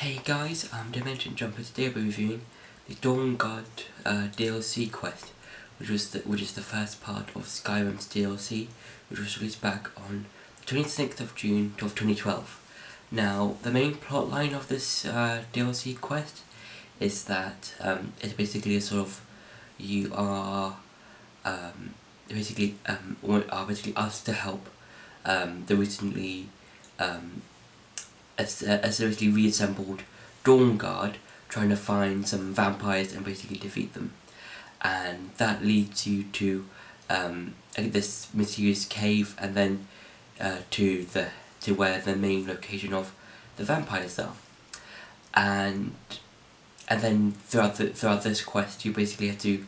Hey guys, I'm Dimension Jumper. Today I'll be reviewing the Dawnguard DLC quest, which is the first part of Skyrim's DLC, which was released back on the 26th of June of 2012. Now, the main plotline of this DLC quest is that it's basically a sort of you are basically asked to help the recently a seriously reassembled Dawnguard, trying to find some vampires and basically defeat them. And that leads you to this mysterious cave, and then to where the main location of the vampires are. And then throughout this quest, you basically have to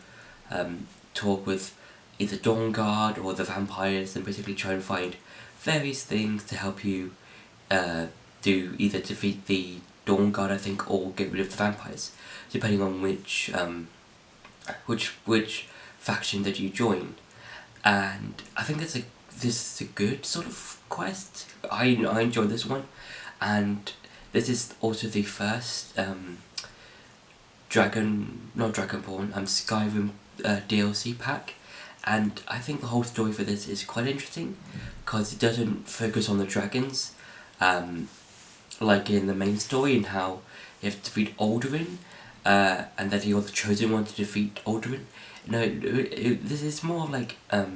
talk with either Dawnguard or the vampires, and basically try and find various things to help you to either defeat the Dawnguard, I think, or get rid of the vampires, depending on which faction that you join. And I think this is a good sort of quest. I enjoyed this one, and this is also the first Skyrim DLC pack, and I think the whole story for this is quite interesting because it doesn't focus on the dragons like in the main story, and how you have to defeat Alduin, and that you're the chosen one to defeat Alduin. No, this is more like a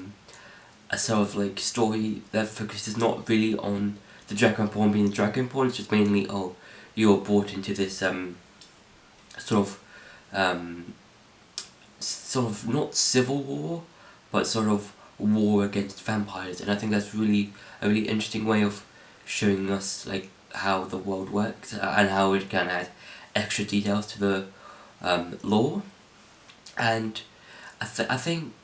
sort of like story that focuses not really on the Dragonborn being the Dragonborn. It's just mainly, oh, you're brought into this sort of not civil war, but sort of war against vampires. And I think that's really a really interesting way of showing us like how the world works, and how it can add extra details to the lore. And I think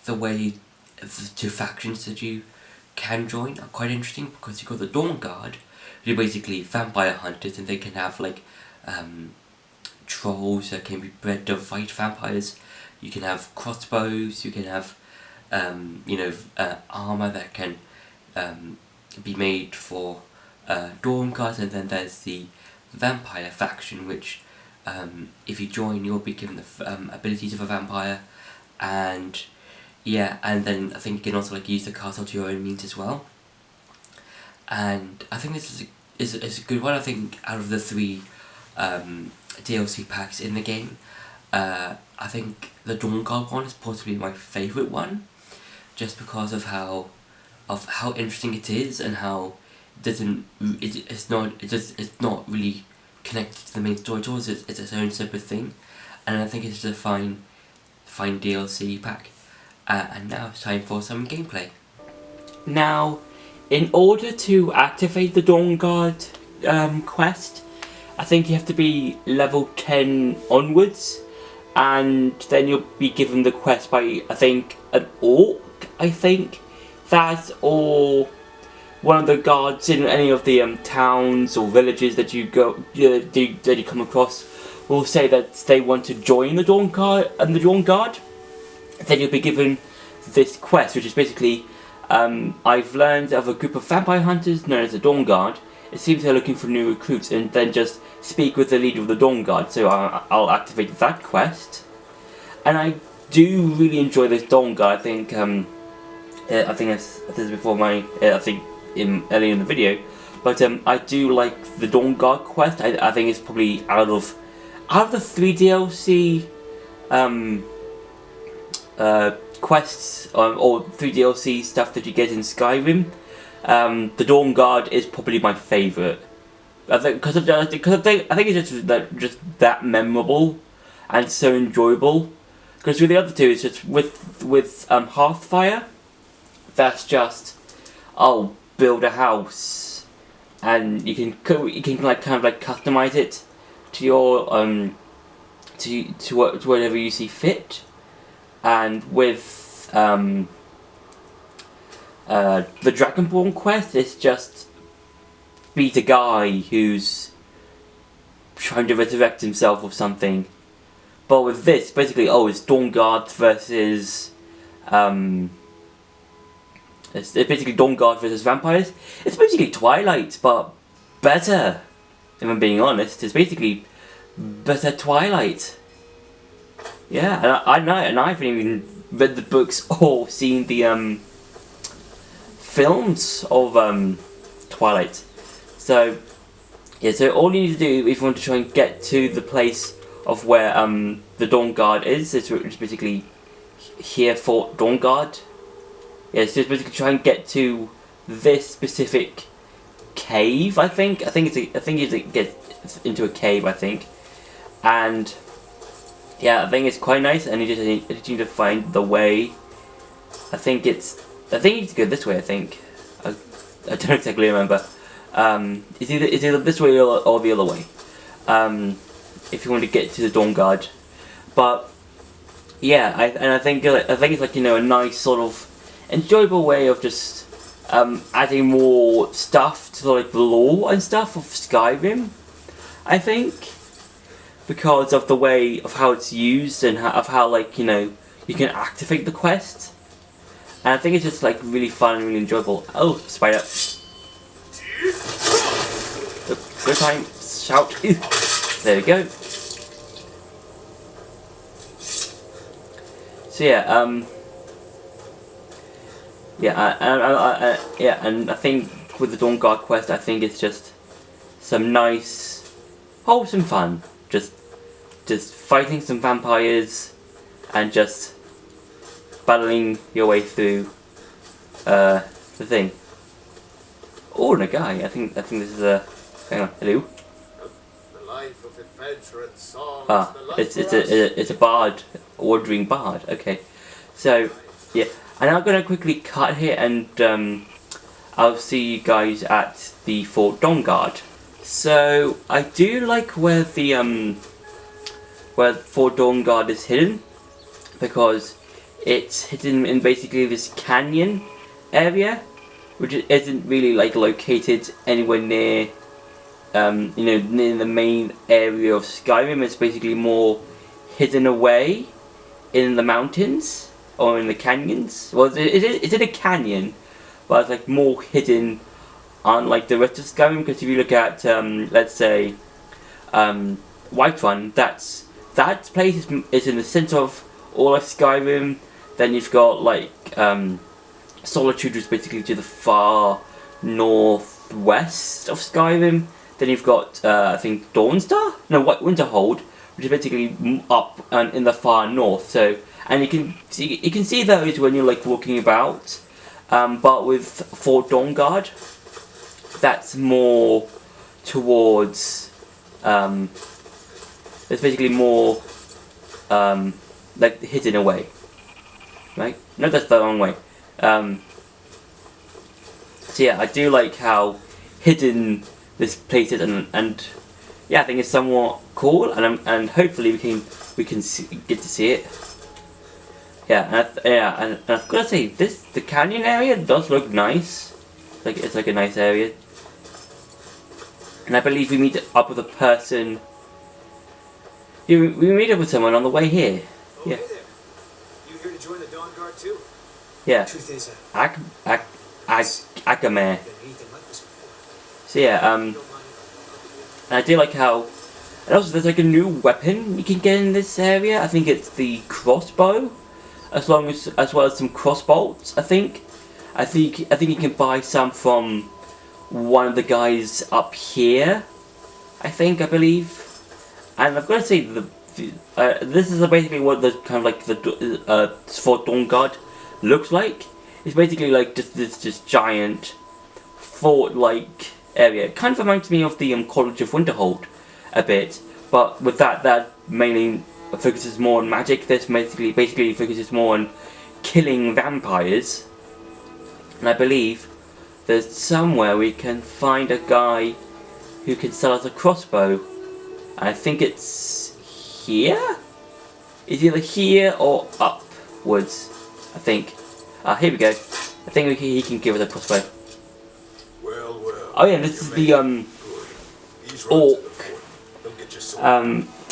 the way the two factions that you can join are quite interesting, because you've got the Dawnguard, who are basically vampire hunters, and they can have like trolls that can be bred to fight vampires. You can have crossbows, you can have armor that can be made for Dawnguard. And then there's the vampire faction, which if you join, you'll be given the abilities of a vampire, and and then I think you can also like use the castle to your own means as well. And I think this is a good one. I think out of the three DLC packs in the game, I think the Dawnguard one is possibly my favourite one, just because of how interesting it is, and how it's not really connected to the main story at all. It's its own separate thing, and I think it's just a fine DLC pack. And now it's time for some gameplay. Now, in order to activate the Dawnguard quest, I think you have to be level 10 onwards, and then you'll be given the quest by, I think, an orc, that's all. One of the guards in any of the towns or villages that you come across will say that they want to join the Dawnguard. Then you'll be given this quest, which is basically, I've learned of a group of vampire hunters known as the Dawnguard. It seems they're looking for new recruits, and then just speak with the leader of the Dawnguard. So I'll activate that quest, and I do really enjoy this Dawnguard. I think I said this before earlier in the video, but I do like the Dawnguard quest. I think it's probably out of the 3 DLC quests or 3 DLC stuff that you get in Skyrim, the Dawnguard is probably my favourite. I think because I think it's just that memorable and so enjoyable. Because with the other two, it's just with Hearthfire, that's just, oh, build a house, and you can like kind of like customize it to your to whatever you see fit. And with the Dragonborn quest, it's just beat a guy who's trying to resurrect himself or something. But with this, basically, oh, it's Dawnguard versus it's basically Dawnguard versus vampires. It's basically Twilight, but better. if I'm being honest. It's basically better Twilight. Yeah, and I haven't even read the books or seen the films of Twilight. So yeah, so all you need to do if you want to try and get to the place of where the Dawnguard is, it's basically here, Fort Dawnguard. Yeah, so it's basically try and get to this specific cave. I think you get into a cave. I think, and yeah, I think it's quite nice. And you just need to find the way. I think you need to go this way. I think I don't exactly remember. It's either this way or the other way. If you want to get to the Dawnguard, but yeah, I think it's like, you know, a nice sort of enjoyable way of just adding more stuff to like the lore and stuff of Skyrim. I think because of the way of how it's used and of how, like, you know, you can activate the quest, and I think it's just like really fun and really enjoyable. Oh, spider! Good time, shout! There we go. So yeah, and I think with the Dawnguard quest, I think it's just some nice, wholesome fun. Just fighting some vampires and just battling your way through the thing. Oh, and a guy. I think this is a. Hang on. Hello. The life of adventure and song. Ah, it's a bard, ordering bard. Okay, so yeah, and I'm gonna quickly cut here, and I'll see you guys at the Fort Dawnguard. So I do like where the where Fort Dawnguard is hidden, because it's hidden in basically this canyon area, which isn't really like located anywhere near. You know, near the main area of Skyrim. It's basically more hidden away in the mountains or in the canyons. Well, it's in a canyon, but it's like more hidden, unlike the rest of Skyrim. Because if you look at, let's say, Whiterun, that place is in the center of all of Skyrim. Then you've got like Solitude, which is basically to the far northwest of Skyrim. Then you've got, I think, Winterhold, which is basically up and in the far north. So, and you can see those when you're like walking about. But with Fort Dawnguard, that's more towards. It's basically more like hidden away, right? No, that's the wrong way. So yeah, I do like how hidden this place is, and yeah, I think it's somewhat cool, and hopefully we can get to see it. Yeah, and I've got to say, the canyon area does look nice. It's like a nice area, and I believe we meet up with a person. Yeah, we meet up with someone on the way here. Oh, yeah. Hey there. You here to join the Dawnguard too? Yeah. The truth is, Akamare. anything like this before. So yeah, and I do like how, and also there's like a new weapon you can get in this area. I think it's the crossbow, as well as some crossbolts. I think you can buy some from one of the guys up here. I believe, and I've got to say this is basically what the kind of like the Fort Dawnguard looks like. It's basically like this giant fort-like area. It kind of reminds me of the College of Winterhold a bit, but with that mainly focuses more on magic. This basically focuses more on killing vampires. And I believe there's somewhere we can find a guy who can sell us a crossbow. And I think it's here? It's either here or upwards, I think. Here we go. I think he can give us a crossbow. Well, well. Oh yeah, this is the orc.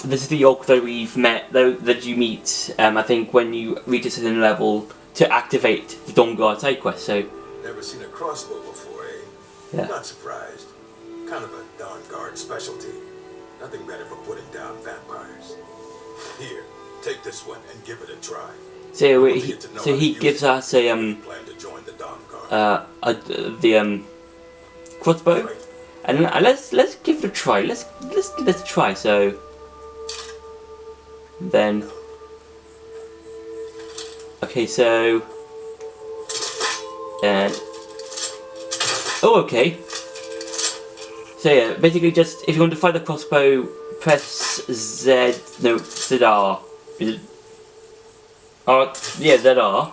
This is the orc that we've met, that you meet. I think when you reach a certain level to activate the Dawnguard side quest. So. Never seen a crossbow before, eh? Yeah. Not surprised. Kind of a Dawnguard specialty. Nothing better for putting down vampires. Here, take this one and give it a try. So he gives us a Plan to join the Dawnguard. the crossbow, and let's give it a try. Let's give it a try. So then, okay, so oh, okay. So yeah, basically just if you want to fire the crossbow, press ZR. Yeah, ZR,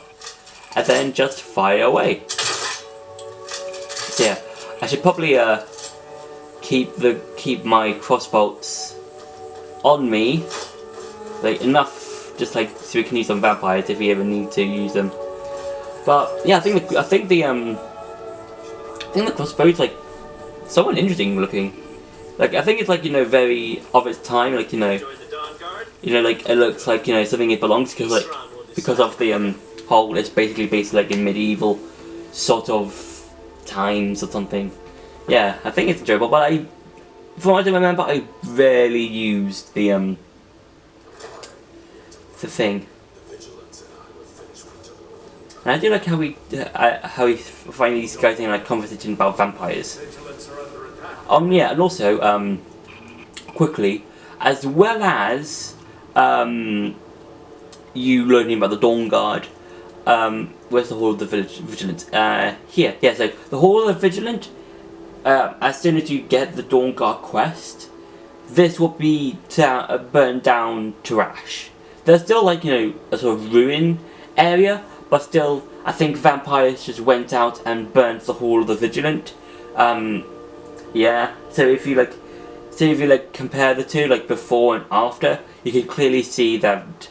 and then just fire away. So yeah, I should probably keep my crossbolts on me, like enough, just like so we can use on vampires if we ever need to use them. But yeah, I think the crossbow is like somewhat interesting looking. Like I think it's like, you know, very of its time. Like, you know, like it looks like, you know, something it belongs to, because of the whole. It's basically based like in medieval sort of times or something. Yeah, I think it's enjoyable. But from what I remember, I rarely used the thing. And I do like how we find these guys in like conversation about vampires. Yeah, and also quickly, as well as you learning about the Dawnguard. Where's the Hall of the Vigilant? Here. Yeah. So the Hall of the Vigilant. As soon as you get the Dawnguard quest, this will be burned down to ash. There's still like, you know, a sort of ruin area, but still, I think vampires just went out and burnt the Hall of the Vigilant. Yeah. So if you compare the two, like before and after, you can clearly see that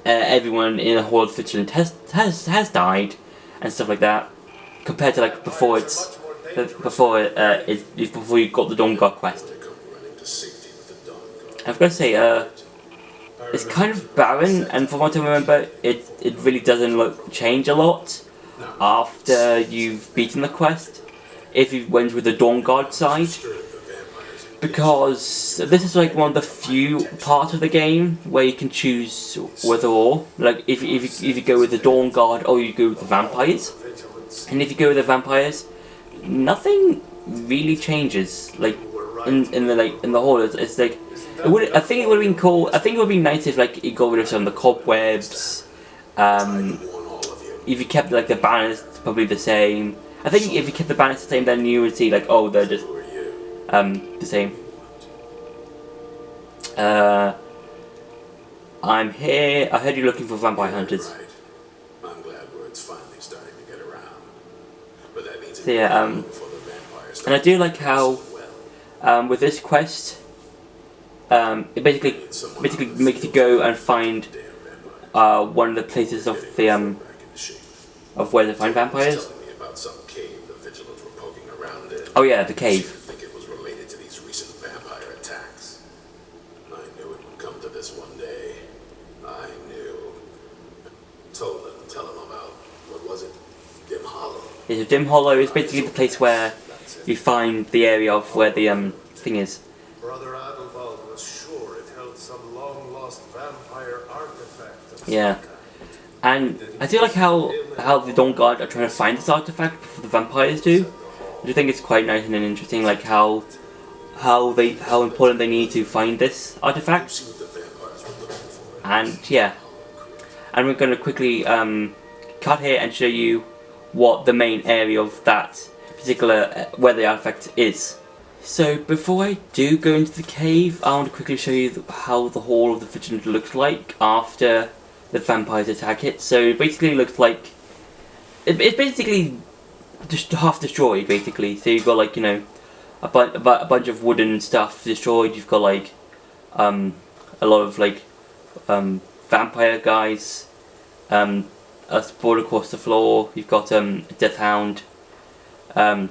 everyone in the Hall of the Vigilant has died and stuff like that, compared to like before before you got the Dawnguard quest. I've got to say, it's kind of barren, and from what I remember, it really doesn't change a lot after you've beaten the quest, if you went with the Dawnguard side, because this is like one of the few parts of the game where you can choose whether or, like, if you go with the Dawnguard or you go with the vampires, and if you go with the vampires, nothing really changes. Like in the hall, it's like I think it would have been cool. I think it would be nice if like you got rid of some of the cobwebs. If you kept like the banners probably the same. I think if you kept the banners the same, then you would see like, oh, they're just the same. I'm here. I heard you're looking for vampire hunters. I'm glad word's finally starting to get around. But that means so yeah, and I do like how with this quest, it basically makes you go and find one of the places of the of where to find vampires. Oh yeah, the cave. Think it was related to these recent vampire attacks. I knew it would come to this one day. I knew. Tell them about, what was it? Dim Hollow. Yeah, so Dim Hollow is basically the place where you find the area of where the thing is. Brother Adelwald was sure it held some long-lost vampire artifact. Yeah. And I do like how the Dawnguard are trying to find this artifact before the vampires do. I do think it's quite nice and interesting, like how important they need to find this artifact. And yeah, and we're going to quickly cut here and show you what the main area of that particular where the artifact is. So before I do go into the cave, I want to quickly show you how the Hall of the Vigilant looks like after the vampires attack it. So it basically looks like it's basically just half destroyed, basically. So you've got like, you know, a bunch of wooden stuff destroyed. You've got like a lot of like vampire guys sprawled across the floor. You've got a death hound. I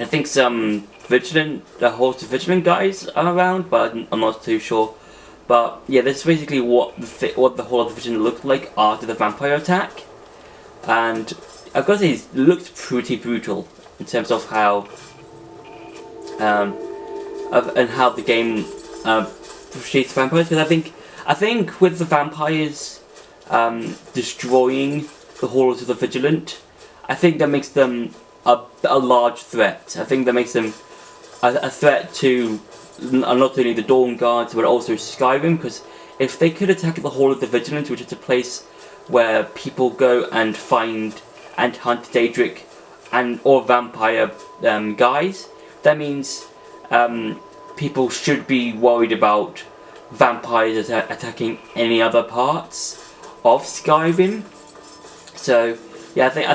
think some horse vigilant guys are around, but I'm not too sure. But yeah, this is basically what the Hall of the Vigilant looked like after the vampire attack, and I've got to say, it looked pretty brutal in terms of how and how the game portrays vampires. Because I think with the vampires destroying the halls of the Vigilant, I think that makes them a large threat. I think that makes them a threat to not only the Dawnguards but also Skyrim, because if they could attack the Hall of the Vigilant, which is a place where people go and find and hunt Daedric or vampire guys, that means people should be worried about vampires attacking any other parts of Skyrim. So yeah, I think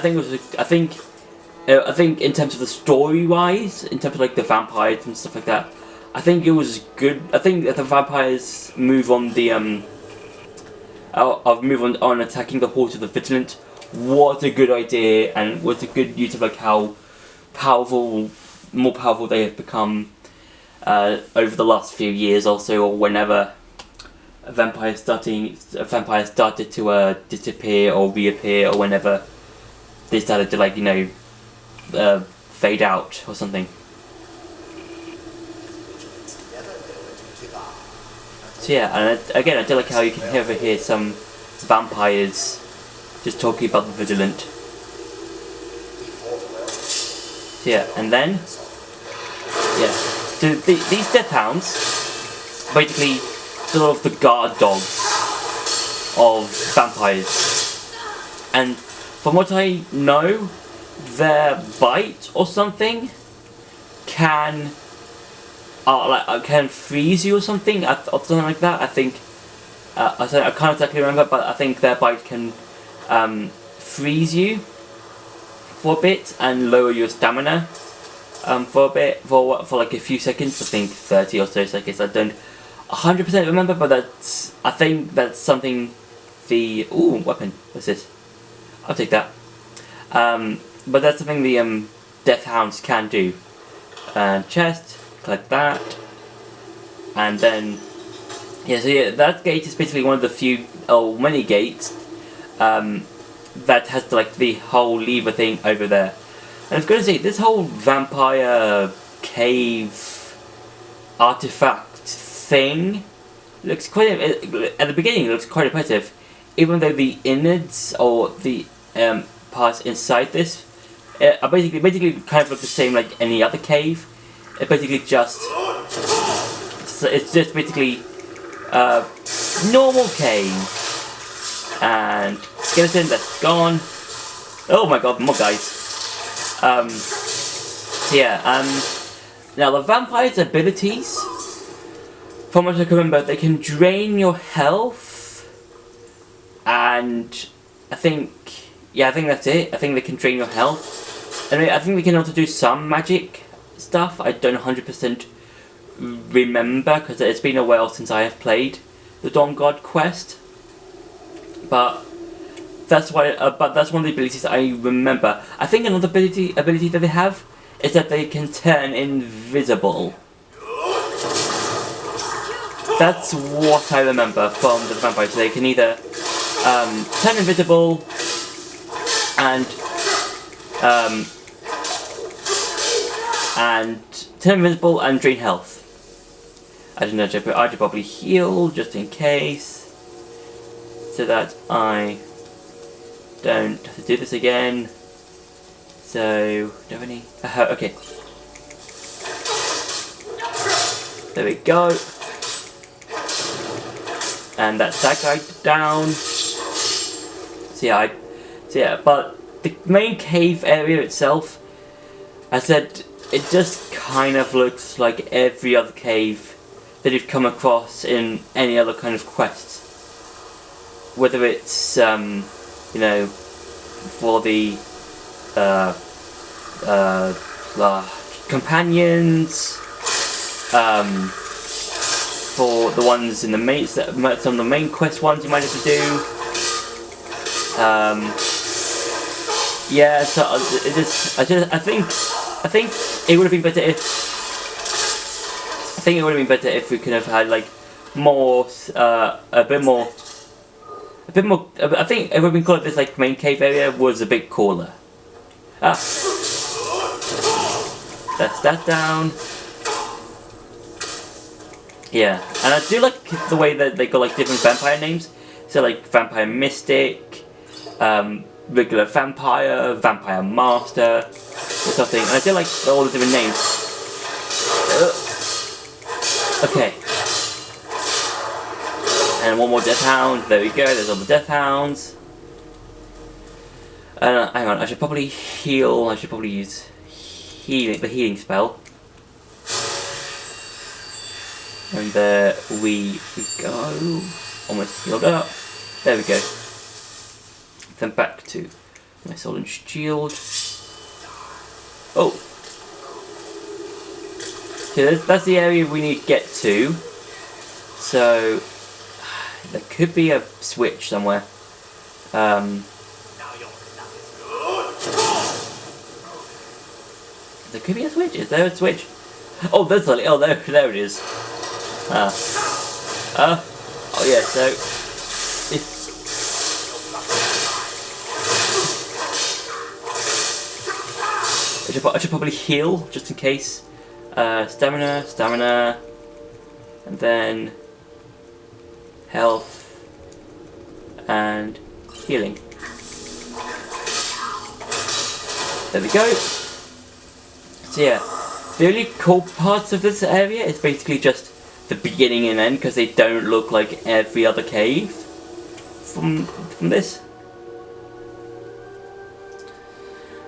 in terms of the story-wise, in terms of like the vampires and stuff like that, I think it was good. I think that the vampires move on on attacking the Halls of the Vigilant was a good idea, and was a good use of like how more powerful they have become over the last few years also, or whenever a vampire started to disappear or reappear, or whenever they started to, like, you know, fade out or something. So yeah, and again, I do like how you can hear some vampires just talking about the Vigilant. So yeah, and then yeah, so these death hounds basically sort of the guard dogs of vampires, and from what I know, their bite or something can freeze you or something, or something like that. I think I can't exactly remember, but I think their bite can freeze you for a bit and lower your stamina for a bit, for like a few seconds. I think 30 or so seconds. I don't 100% remember, but I think that's something the weapon. What's this? I'll take that. But that's something the death hounds can do. Chest, collect that, and then yeah. So yeah, that gate is basically one of the few many gates that has the whole lever thing over there. And I was going to say, this whole vampire cave artifact thing looks quite at the beginning. It looks quite impressive, even though the innards or the parts inside this are basically kind of look the same like any other cave. It's basically just basically normal cave. And skeleton, that's gone. Oh my god, more guys. So yeah, now the vampire's abilities, from what I can remember, they can drain your health, and I think that's it. I think they can drain your health. And I think they can also do some magic stuff. I don't 100% remember, because it's been a while since I have played the Dawnguard quest. But that's why. But that's one of the abilities that I remember. I think another ability that they have is that they can turn invisible. That's what I remember from the vampires. So they can either turn invisible and drain health. I don't know. I should probably heal just in case, so that I don't have to do this again. So, do I have any? Okay. There we go. And that's that guy down. So yeah, but the main cave area itself, I said, it just kind of looks like every other cave that you've come across in any other kind of quests. Whether it's you know, for the companions, for the ones in the main, some of the main quest ones you might have to do. Yeah, so I think it would have been better if we could have had like more, a bit more. I think it would have been cool if this like main cave area was a bit cooler. That's that down. Yeah, and I do like the way that they got like different vampire names. So like Vampire Mystic, regular Vampire, Vampire Master, or something. And I do like all the different names. Okay. And one more Death Hound. There we go. There's all the Death Hounds. Hang on. I should probably heal. I should probably use the healing spell. And there we go. Almost healed up. There we go. Then back to my sword and shield. Oh. So that's the area we need to get to. So there could be a switch somewhere. There could be a switch. Is there a switch? Oh, there's a. Oh, there it is. Oh yeah. So I should probably heal just in case. Stamina, and then health and healing. There we go. So yeah, the only cool parts of this area is basically just the beginning and end, because they don't look like every other cave from this.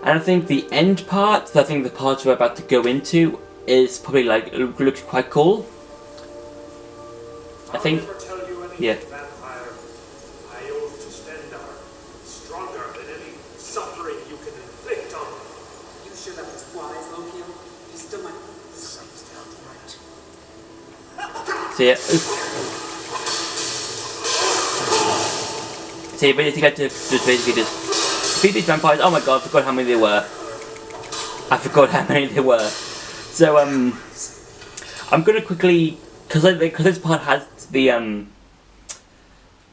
And I think the end part, I think the parts we're about to go into, is probably like, looks quite cool. I think, yeah. Vampire, I oath to stand are stronger than any suffering you can inflict on me. You sure that was wise, Loki? You still might something's right. So yeah. So you basically have to just basically just defeat these vampires. Oh my god, I forgot how many there were. So I'm gonna quickly, because this part has the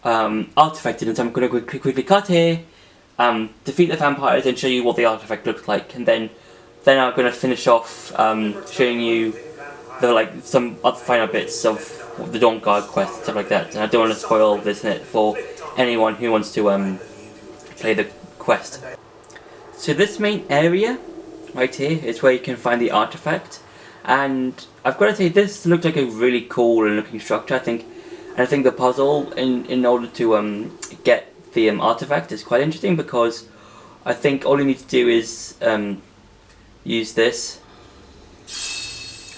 artifact in it, so I'm gonna quickly cut here, defeat the vampires and show you what the artifact looks like, and then I'm gonna finish off showing you the some other final bits of the Dawnguard quest and stuff like that. And I don't want to spoil this in it for anyone who wants to play the quest. So this main area right here is where you can find the artifact, and I've got to say this looks like a really cool looking structure. I think the puzzle in order to get the artifact is quite interesting, because I think all you need to do is use this,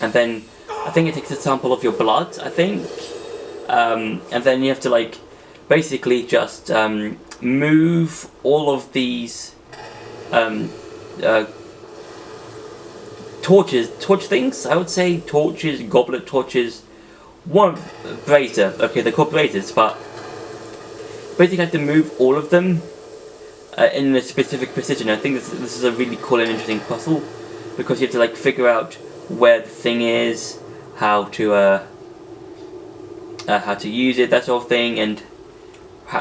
and then I think it takes a sample of your blood, I think, and then you have to like basically just move all of these torch things, I would say, torches, goblet torches, one brazier, okay, they're called braziers, but basically you have to move all of them in a specific precision. I think this is a really cool and interesting puzzle, because you have to like figure out where the thing is, how to use it, that sort of thing, and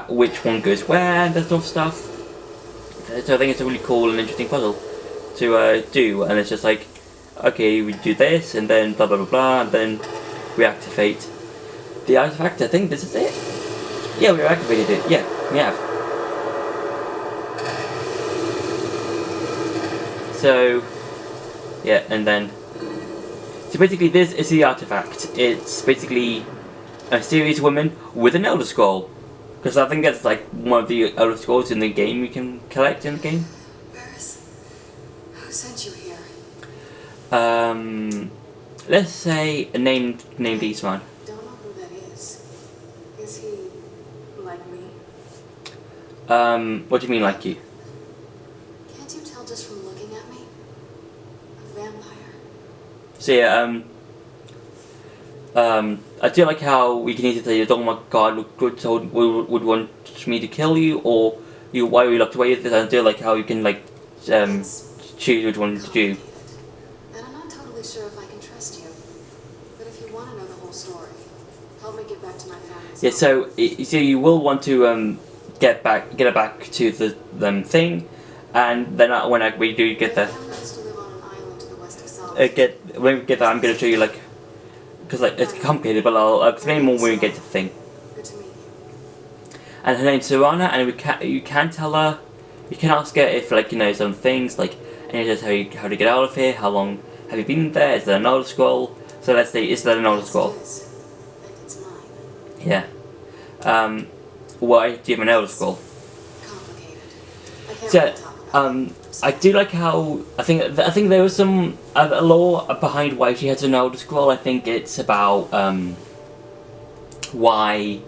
which one goes where, that sort of stuff. So I think it's a really cool and interesting puzzle to do, and it's just like, okay, we do this, and then blah blah blah blah, and then we activate the artifact. I think this is it. Yeah, we activated it. Yeah, we have. So, yeah, and then, so basically this is the artifact. It's basically a mysterious woman with an Elder Scroll. Because I think that's like one of the Elder Scrolls in the game you can collect in the game. Varys, who sent you here? Let's say a named Eastman. Don't know who that is. Is he like me? What do you mean, like you? Can't you tell just from looking at me? A vampire. So yeah, I do like how we can either say, oh my god, would want me to kill you, or why we locked away with this. I do like how you can like choose which one to do. And I'm not totally sure if I can trust you. But if you want to know the whole story, help me get back to my family. Yeah, so you will want to get it back to the thing, and then when we do get there, to live on an island to the west of when we get there, I'm going to show you like because like it's complicated, but I'll explain more when we get to the thing. Good to meet you. And her name's Serana, and you can tell her, you can ask her if like you know some things like, and just how to get out of here, how long have you been there, is there an Elder Scroll? So let's say, is there an Elder Scroll? Yes, it is. And it's mine. Yeah. Why do you have an Elder Scroll? Complicated. I can't So, really talk about it. I do like how I think there was some a lore behind why she has an Elder Scroll. I think it's about why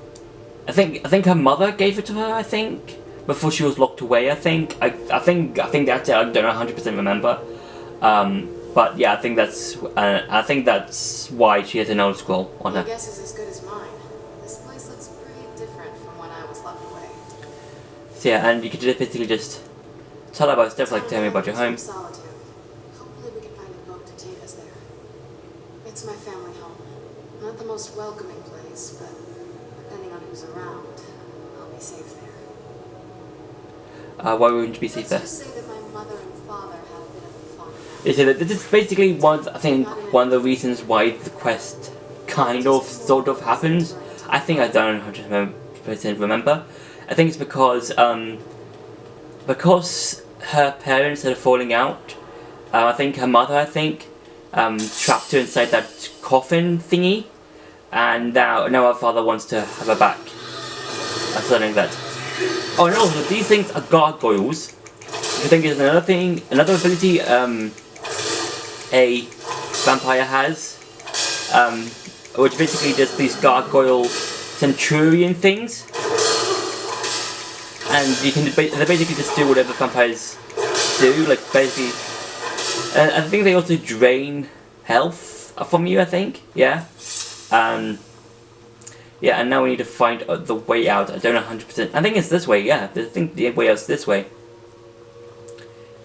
I think her mother gave it to her. I think before she was locked away. I think that's it. I don't know 100% remember. But yeah, I think that's why she has an Elder Scroll on Your her. guess is as good as mine. This place looks pretty different from when I was locked away. So yeah, and you could just basically just tell her about stuff like tell me about your home. Solitude. Hopefully we can find a boat to take us there. It's my family home. Not the most welcoming place, but depending on who's around, I'll be safe there. Why wouldn't you be safe there? Let's just say that my mother and father had a bit of a falling out. Yeah, so this is basically one of the reasons why the quest kind of sort of happens. I think I don't 100% remember. I think it's because her parents are falling out. I think her mother trapped her inside that coffin thingy, and now her father wants to have her back. That's something that. Oh, and also these things are gargoyles. I think is another ability a vampire has, which basically just these gargoyle centurion things. And you can they basically just do whatever vampires do, like basically. And I think they also drain health from you. I think, yeah. Yeah, and now we need to find the way out. I don't know 100%. I think it's this way. Yeah, I think the way out's this way.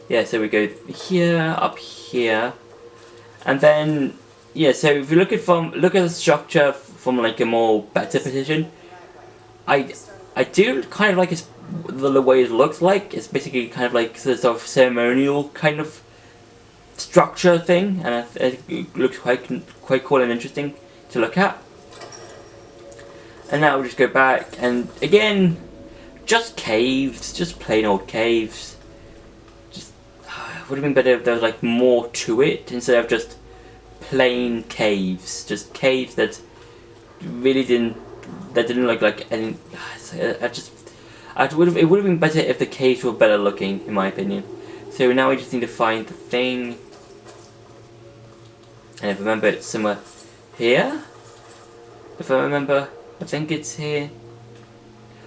Yeah, so we go here, up here, and then yeah. So if you look at the structure from like a more better position, I do kind of like the way it looks like. It's basically kind of like sort of ceremonial kind of structure thing, and it looks quite cool and interesting to look at. And now we'll just go back, and again, just caves, just plain old caves. Just would have been better if there was like more to it instead of just plain caves. Just caves that really didn't look like any. It would have been better if the caves were better looking, in my opinion. So now we just need to find the thing, and if I remember, it's somewhere here. If I remember, I think it's here.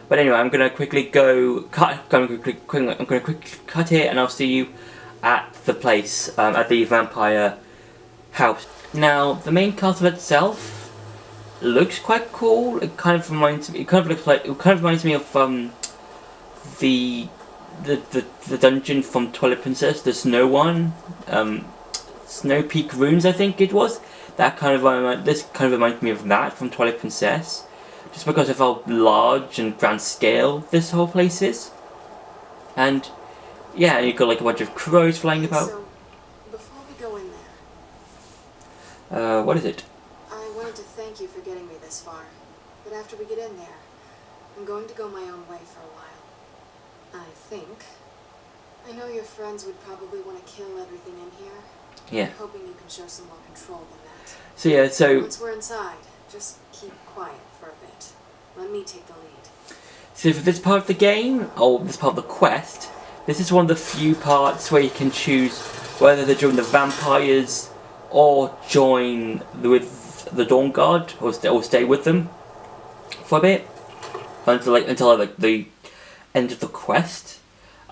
But anyway, I'm gonna quickly cut here, and I'll see you at the place, at the vampire house. Now, the main castle itself looks quite cool. It kind of reminds me. It kind of reminds me of the dungeon from Twilight Princess, the snow one, Snow Peak Ruins, I think it was. This kind of reminds me of that from Twilight Princess, just because of how large and grand scale this whole place is. And yeah, you've got like a bunch of crows flying about. So, before we go in there, What is it? I wanted to thank you for getting me this far. But after we get in there, I'm going to go my own way for a while. I think. I know your friends would probably want to kill everything in here. Yeah. I'm hoping you can show some more control than that. So yeah, so Once we're inside, just keep quiet for a bit. Let me take the lead. So for this part of the game, or this part of the quest, this is one of the few parts where you can choose whether to join the vampires or join with the Dawnguard, or stay with them for a bit until the end of the quest.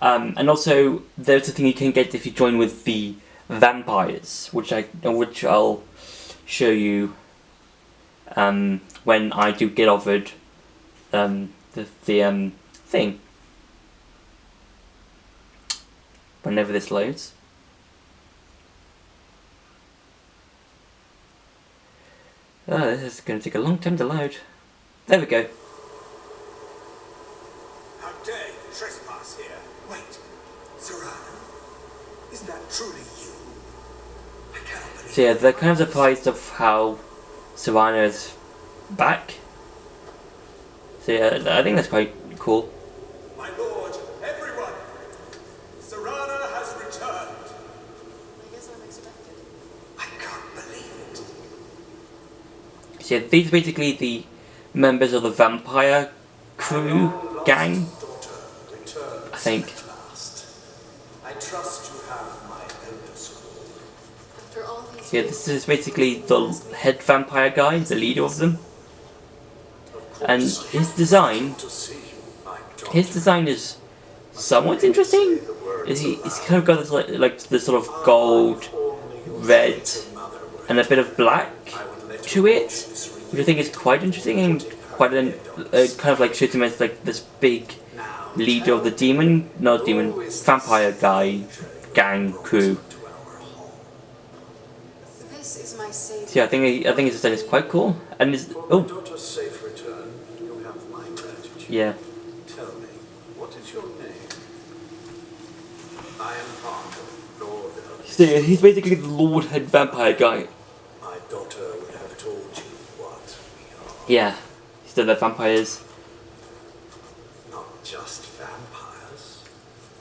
And also there's a thing you can get if you join with the vampires, which I'll show you when I do get offered the thing. Whenever this loads. Oh, this is going to take a long time to load. There we go. How dare you trespass here? Wait, Serana, is that truly you? I cannot believe So yeah, they're kind of surprised of how Savannah's back. So yeah, I think that's quite cool. My lord, everyone! Serana has returned! I guess unexpected. I can't believe it. So yeah, these are basically the members of the vampire crew gang, Daughter returns I think. at last. I trust you have my elder scroll. After all these Yeah, this is basically the head vampire guy, the leader of them. And his design is somewhat interesting. He's kind of got this like this sort of gold, red, and a bit of black to it, which I think is quite interesting and quite kind of like shoots him as like this big leader of the vampire gang crew. This is my savior. So yeah, I think his design is quite cool, and his Daughter's safe return, you have my gratitude. yeah. Tell me, what is your name? I am part of Lord of... So yeah, he's basically the Lord Head Vampire guy. My daughter would have told you what we are. Yeah, so the vampires. Not just vampires.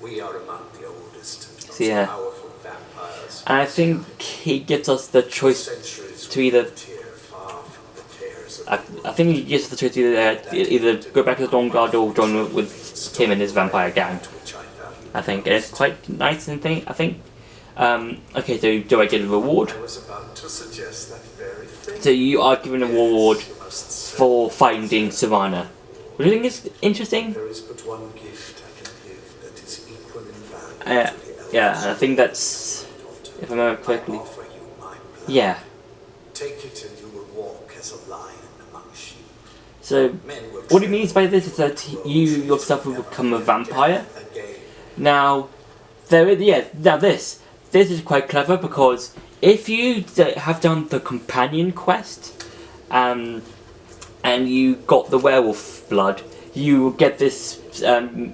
We are among the oldest and most So, yeah. powerful vampires. And I think he gives us the choice Centuries to either. tear far from the cares of I think he gives us the choice to either go back to the Dawnguard or join with him and his vampire gang. which I value. I think and it's quite nice and I think. Okay, so do I get a reward? I was about to suggest that very thing. So you are given a reward You must say for finding Savannah. What do you think is interesting? there is but one gift I can give that is equal in value to the Yeah, and I think that's, if I remember correctly. I offer you my blood. Yeah. Take it and you will walk as a lion among sheep. So Men will what he means by this is that you yourself will become a vampire. again. Now, this is quite clever because if you have done the companion quest, and you got the werewolf blood, you get this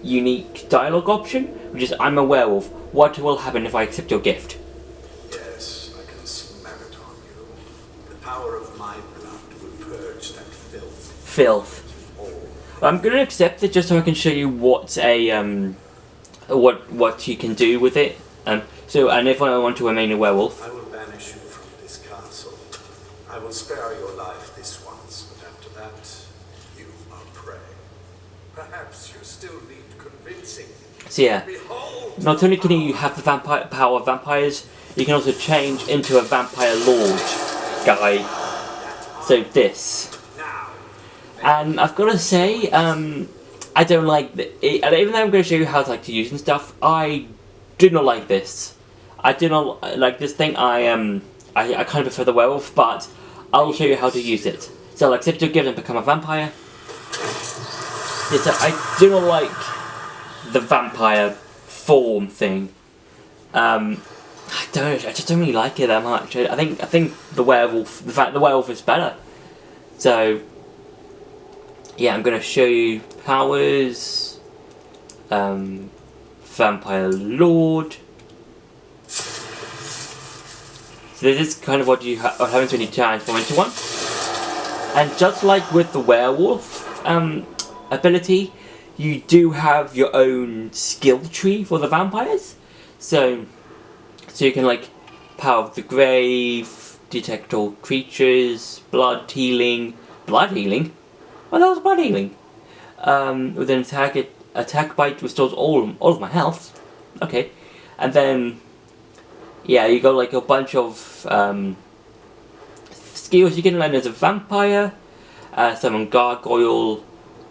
unique dialogue option, which is "I'm a werewolf. What will happen if I accept your gift?" Yes, I can smell it on you. The power of my blood will purge that filth. Filth. All. I'm gonna accept it just so I can show you what what you can do with it. And if I want to remain a werewolf, I will banish you from this castle. I will spare your life this once, but after that, you are prey. Perhaps you still need convincing. so yeah. Behold! Not only can you have the vampire power of vampires, you can also change into a vampire lord guy. So this, Now, and I've got to say, I don't like it. And even though I'm going to show you how to use and stuff, I do not like this. I do not like this thing. I kind of prefer the werewolf, but I'll show you how to use it. So I'll accept your gift and become a vampire. Yes, I do not like the vampire form thing. I just don't really like it that much. I think the werewolf, the werewolf is better. So yeah, I'm gonna show you powers. Vampire Lord. So this is kind of what you happens when you transform into one. And just like with the werewolf ability, you do have your own skill tree for the vampires. So you can power of the grave, detect all creatures, blood healing. Blood healing? What the hell's blood healing? With an attack bite restores all of my health. Okay, and then yeah, you got a bunch of skills you can learn as a vampire. Summon gargoyle,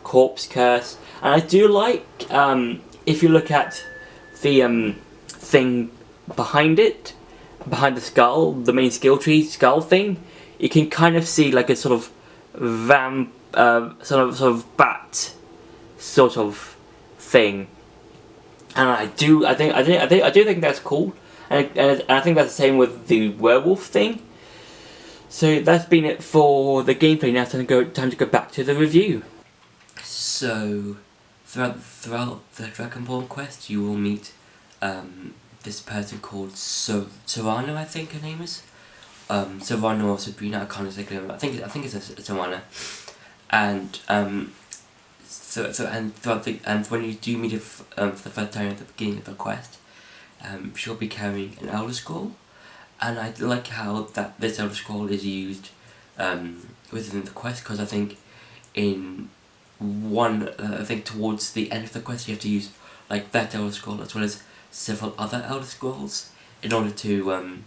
corpse curse, and I do like if you look at the thing behind it, behind the skull, the main skill tree skull thing, you can kind of see a sort of sort of bat sort of thing, and I do think that's cool, and I think that's the same with the werewolf thing. So that's been it for the gameplay. Now time to go back to the review. So throughout the Dragonborn quest, you will meet this person called Serrano, I think her name is, Savannah or Sabrina, I can't exactly remember. I think it's a Savannah, and and when you do meet her for the first time at the beginning of the quest, she'll be carrying an Elder Scroll, and I like how this Elder Scroll is used within the quest, because I think I think towards the end of the quest you have to use like that Elder Scroll as well as several other Elder Scrolls in order to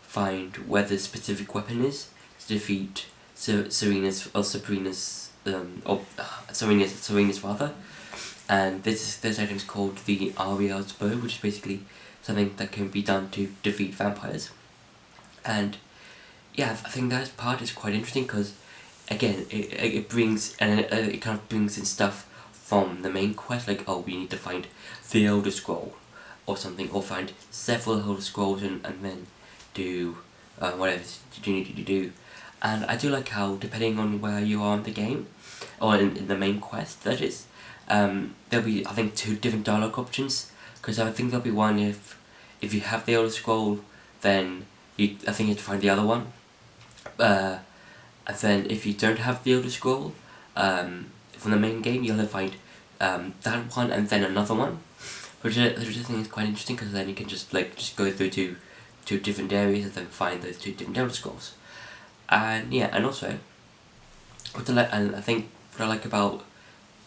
find where the specific weapon is to defeat Serena's father. And this item is called the Ariel's Bow, which is basically something that can be done to defeat vampires. And yeah, I think that part is quite interesting because, again, it brings it kind of brings in stuff from the main quest, like, oh, we need to find the Elder Scroll or something, or find several Elder Scrolls and then do whatever you need to do. And I do like how, depending on where you are in the game, or in the main quest, that is, there'll be, I think, 2 different dialogue options, because I think there'll be one if you have the Elder Scroll, then I think you have to find the other one. And then if you don't have the Elder Scroll from the main game, you'll have to find that one and then another one, which I think is quite interesting, because then you can just go through two different areas and then find those 2 different Elder Scrolls. And yeah, and also I think what I like about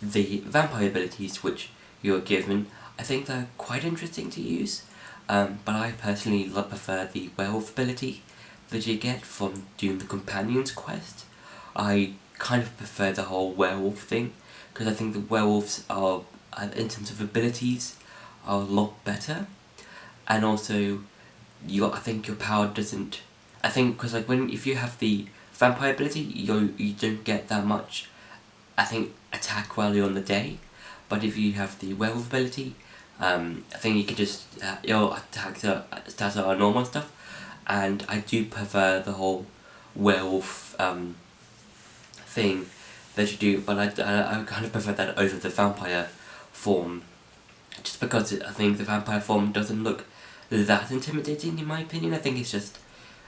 the vampire abilities which you're given, I think they're quite interesting to use, but I personally prefer the werewolf ability that you get from doing the Companions quest. I kind of prefer the whole werewolf thing, because I think the werewolves are, in terms of abilities, are a lot better. And also, I think your power doesn't, I think, because like if you have the vampire ability, you don't get that much, I think, attack while on the day. But if you have the werewolf ability, I think you can just your attacks are normal stuff. And I do prefer the whole werewolf thing that you do, but I kind of prefer that over the vampire form, just because I think the vampire form doesn't look that intimidating in my opinion. I think it's just,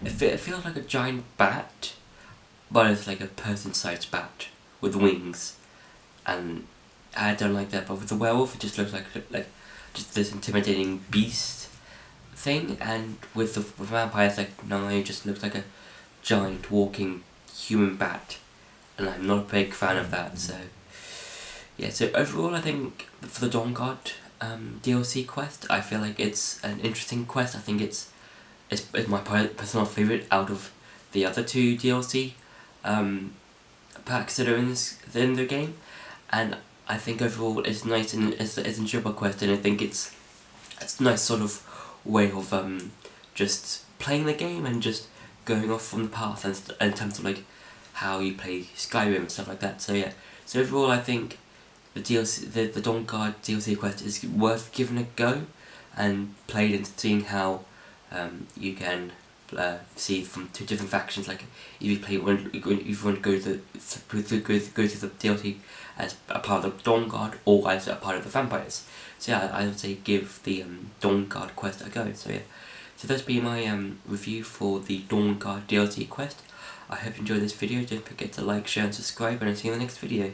it feels like a giant bat, but it's like a person-sized bat with wings, and I don't like that. But with the werewolf, it just looks like just this intimidating beast thing, and with the vampire, it's like, no, it just looks like a giant walking human bat, and I'm not a big fan of that. So yeah, so overall I think for the Dawnguard DLC quest, I feel like it's an interesting quest. I think it's my personal favourite out of the other 2 DLC packs that are in the game, and I think overall it's nice and it's an enjoyable quest, and I think it's a nice sort of way of just playing the game and just going off from the path, and in terms of like how you play Skyrim and stuff like that. So yeah, so overall I think the DLC, the Dawnguard DLC quest is worth giving a go and played and seeing how you can see from 2 different factions. Like if you want to go to the DLC as a part of the Dawnguard or as a part of the vampires. So yeah, I would say give the Dawnguard quest a go. So yeah, so that's been my review for the Dawnguard DLC quest. I hope you enjoyed this video. Don't forget to like, share and subscribe, and I'll see you in the next video.